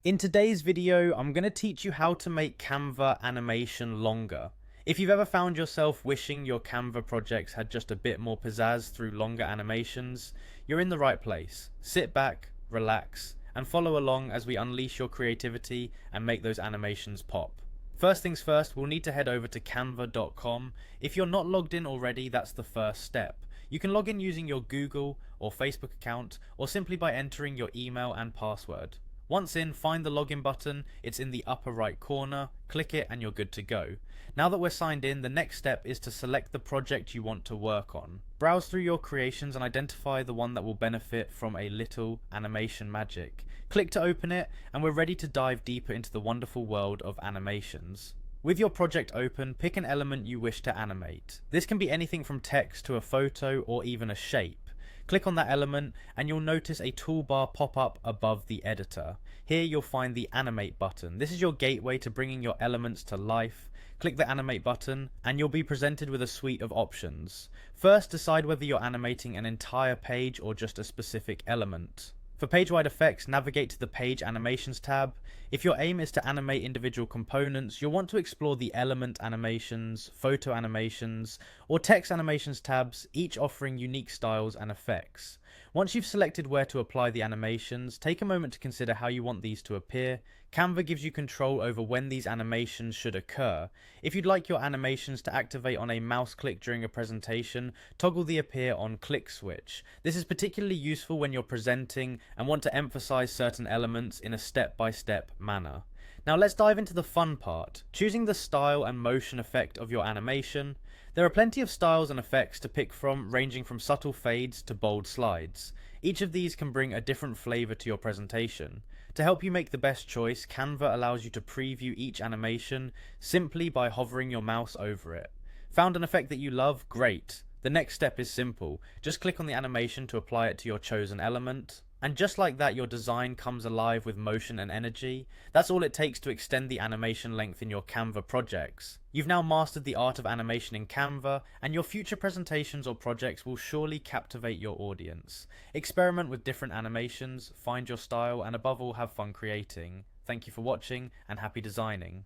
In today's video, I'm going to teach you how to make Canva animation longer. If you've ever found yourself wishing your Canva projects had just a bit more pizzazz through longer animations, you're in the right place. Sit back, relax, and follow along as we unleash your creativity and make those animations pop. First things first, we'll need to head over to canva.com. If you're not logged in already, that's the first step. You can log in using your Google or Facebook account, or simply by entering your email and password. Once in, find the login button, it's in the upper right corner, click it and you're good to go. Now that we're signed in, the next step is to select the project you want to work on. Browse through your creations and identify the one that will benefit from a little animation magic. Click to open it, and we're ready to dive deeper into the wonderful world of animations. With your project open, pick an element you wish to animate. This can be anything from text to a photo or even a shape. Click on that element and you'll notice a toolbar pop up above the editor. Here you'll find the animate button. This is your gateway to bringing your elements to life. Click the animate button and you'll be presented with a suite of options. First, decide whether you're animating an entire page or just a specific element. For page-wide effects, navigate to the Page Animations tab. If your aim is to animate individual components, you'll want to explore the Element Animations, Photo Animations, or Text Animations tabs, each offering unique styles and effects. Once you've selected where to apply the animations, take a moment to consider how you want these to appear. Canva gives you control over when these animations should occur. If you'd like your animations to activate on a mouse click during a presentation, toggle the Appear on Click switch. This is particularly useful when you're presenting and want to emphasize certain elements in a step-by-step manner. Now let's dive into the fun part, choosing the style and motion effect of your animation. There are plenty of styles and effects to pick from, ranging from subtle fades to bold slides. Each of these can bring a different flavor to your presentation. To help you make the best choice, Canva allows you to preview each animation simply by hovering your mouse over it. Found an effect that you love? Great! The next step is simple. Just click on the animation to apply it to your chosen element. And just like that, your design comes alive with motion and energy. That's all it takes to extend the animation length in your Canva projects. You've now mastered the art of animation in Canva, and your future presentations or projects will surely captivate your audience. Experiment with different animations, find your style, and above all, have fun creating. Thank you for watching, and happy designing.